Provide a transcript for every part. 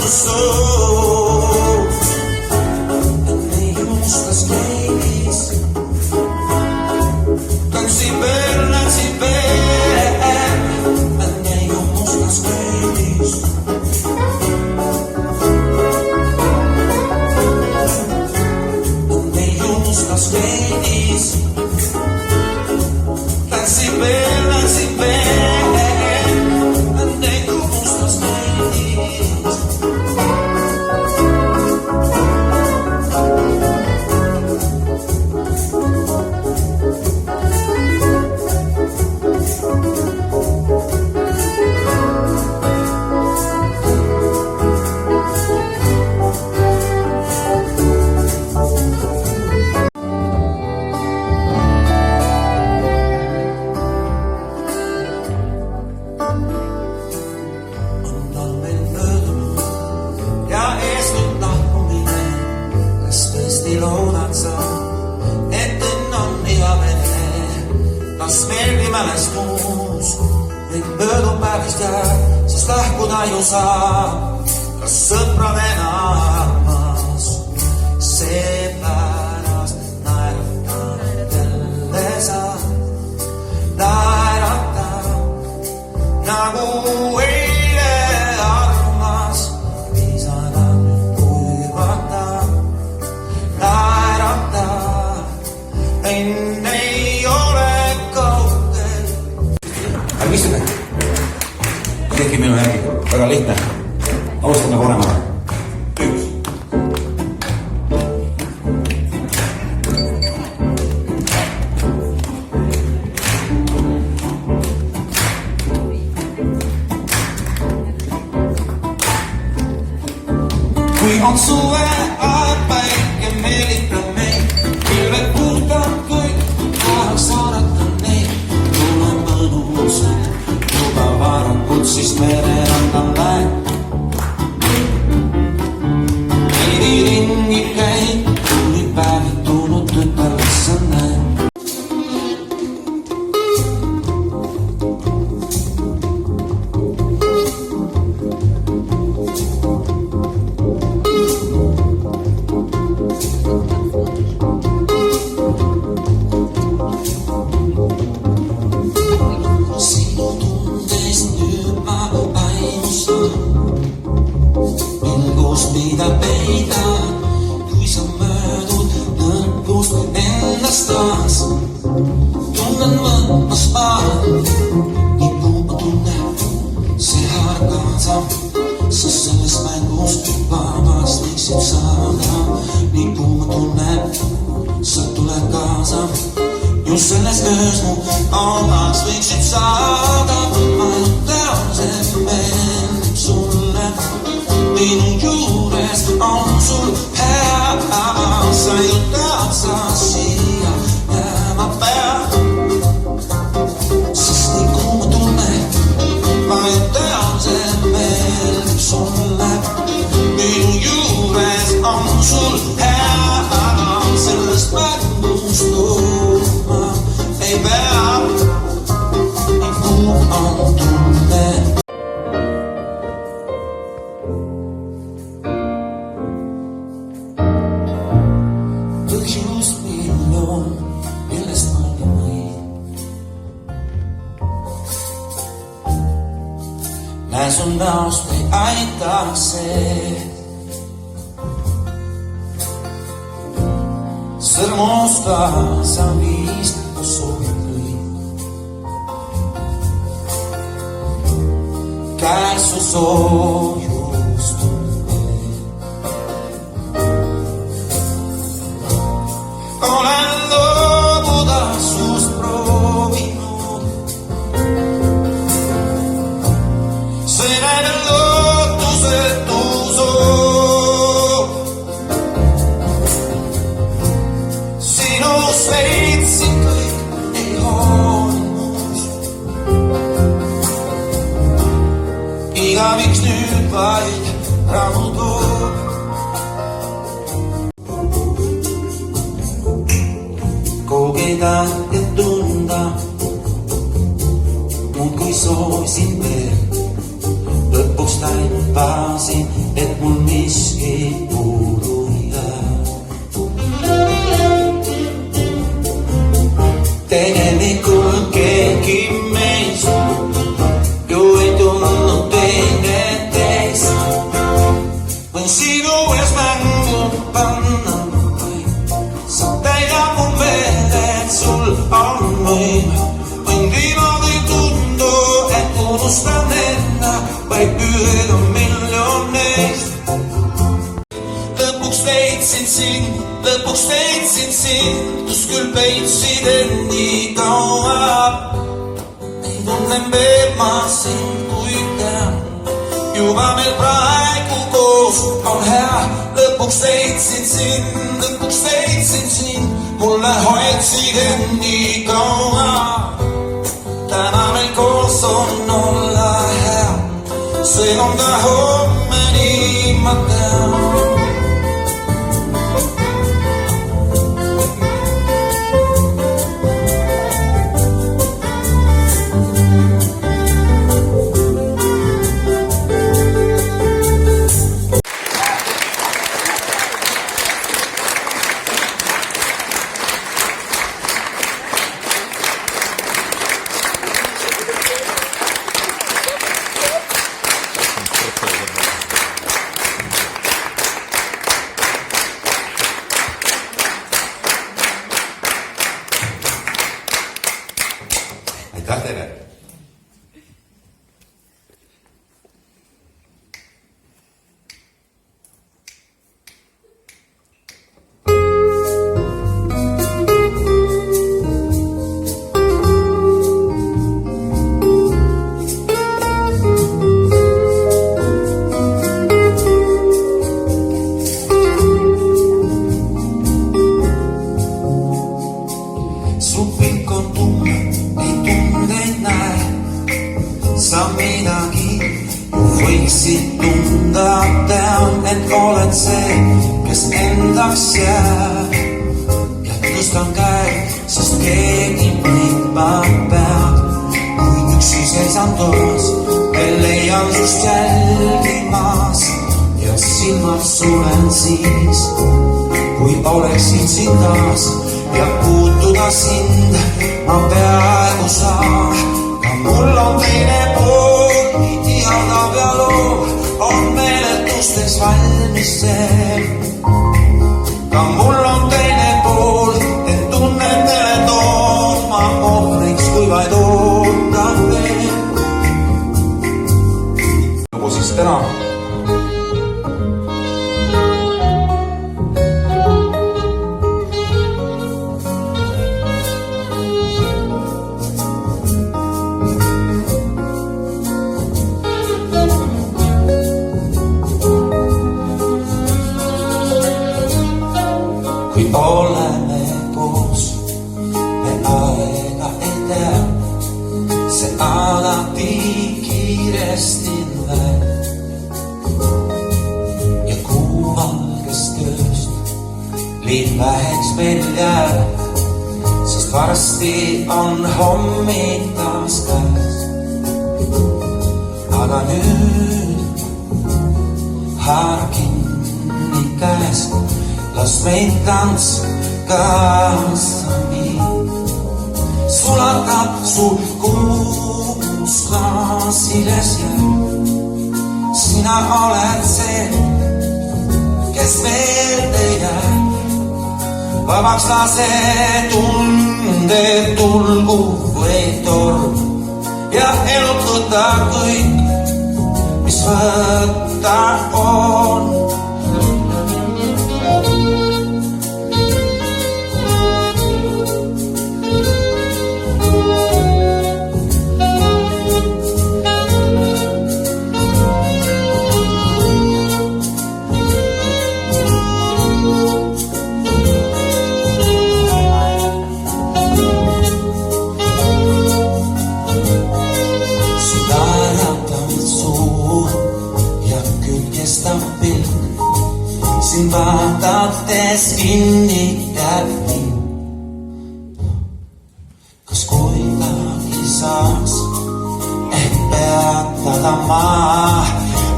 soov. Et meie mustas kleidis läksid veel, et meie mustas kleidis. Et meie mustas kleidis läksid veel, et meie mustas kleidis. Loodan sa, et õnn on igavene. Kas meeldi mälestus ning möödub päevist jääb, sest lahkuda ju saab. Kas sõpradena armas, seepärast naeratan jälle sa. Naerata nagu eile armas, viisada kuivata. Enne ei ole kaugel. Ärge istuge. Tehke minu järgi. Väga lihtne. Alustame koremaga. Üks. Kui on suve aeg, päike meelitab meid, pilved puhtad kõik, tahaks saadata neid. Tulen mõnusalt, juba varakult, siis mererandan lähen. Veidi ringi käin, tuli päevitunud tütar, mis sa näen. Mida peida, kui sa möödud lõpust ennast taas. Tunnen võtmas maad, nii kui ma tunnen, see haarab kaasa. Sa selles mängus vabast võiksid saada. Nii kui ma tunnen, sa tuled kaasa. Just selles öös mu vabast võiksid saada. Ma ju tean, see meeldib sulle. Minu juures on sul hea, sa ju tead, sa siia jääma pead. Sest nii kui ma tunnen, ma ju tean, see meeldib sulle. Minu juures on sul hea, sellest mängust looma ei pea. Nii kui on tunnen. Just miljon, millest ma ei või. Näe su näost ei aitaks see. Sõrmusta sa viis, kus soovib kõik. Käes su soojust tunneb. Olen loobuda sust proovinud. See näib lootusetu soov. Sinus leidsin kõik, ei hoolinud. Igaviks nüüd vaid rahu toob. Kogeda ja tunda, muud kui soovisin veel. Lõpuks tajusin, et lõpuks leidsin sind, kus küll peitsid end nii kaua. Ei tunnen veel ma sind, kuid tean, juba meil praegu koos on hea. Lõpuks leidsin sind, mulle hoidsid end nii kaua. Täna meil koos on olla hea, see on ka homme, nii ma tean. Aitäh teile! Supin on tunne, ei tundeid näe. Sa midagi võiksid tunda, tean, et oled see, kes endaks jääb. Ja tõstan käed, sest keegi mõtlema pead. Kui üksi seisan toas, veel leian sust jälgimas. Ja silmad sulen siis, kui oleksin siin taas. Ja puutuda sind ma peaaegu saan. Ka mul on teine pool, nii ihaldav ja loov on meeletusteks valmis see. Ka mul on teine pool, et tunnetele toon ma ohvriks, kui vaid ootan veel. Nagu siis täna kui oleme koos, me aega ei tea, see alati kiiresti läheb. Ja kuuvalgest ööst liiv väheks meil jääb, sest varsti on hommik taas käes. Aga nüüd haara kinni käes, las meid tants kaasa viib. Sulatab su kuumus klaasides jääb. Sina oled see, kes meelde jääb. Vabaks lase tunde tulgu või torm. Ja elud võta kõik, mis võtta on. Siin vaadates kinnitab mind. Kas kuidagi saaks ehk peatada maa,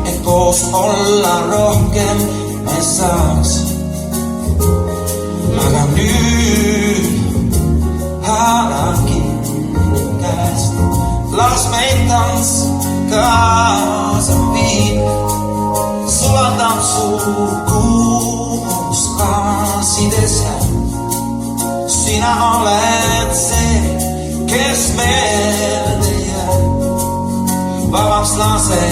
et koos olla rohkem me saaks. Aga nüüd haara kinni käest, las meid tants kaasa viib. Sulatab su kuumus klaasides jääb. Sina oled see, kes meelde jääb. Vabaks lase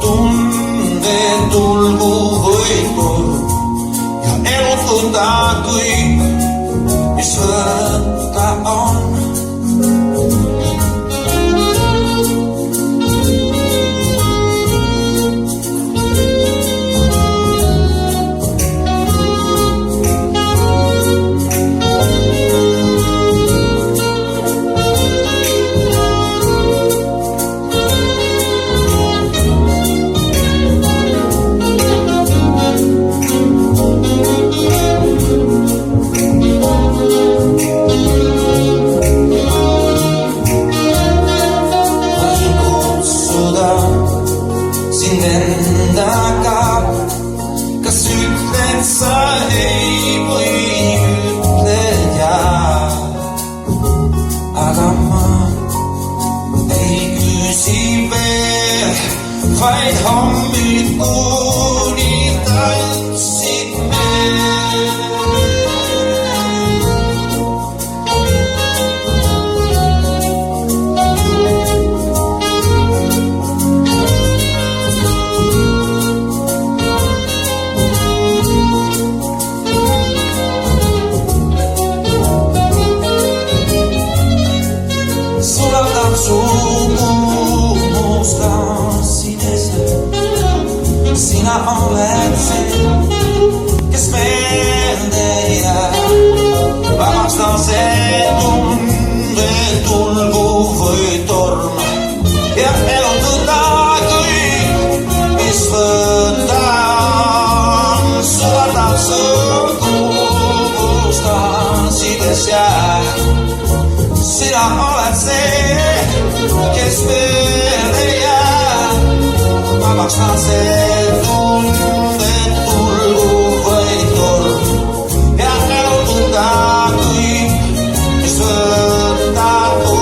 tunde tulgu või torm. Ja elud puta kui Iswata on Sinendakaan, kas ütled sa ei või ütled jaa, aga ma ei küsi veel, vaid hommikuni tantsid me. Sulatab su musta sinese, sina oled see, kes meelde jääb. Vabastan see tunde, tulgu või torm ja elutada kõik, mis võtta on. Sulatab su musta sinese jääb. Sina oled see, kes meelde jääb. Vabastan see tunde, tulgu või torm ja elutada kõik, mis võtta on.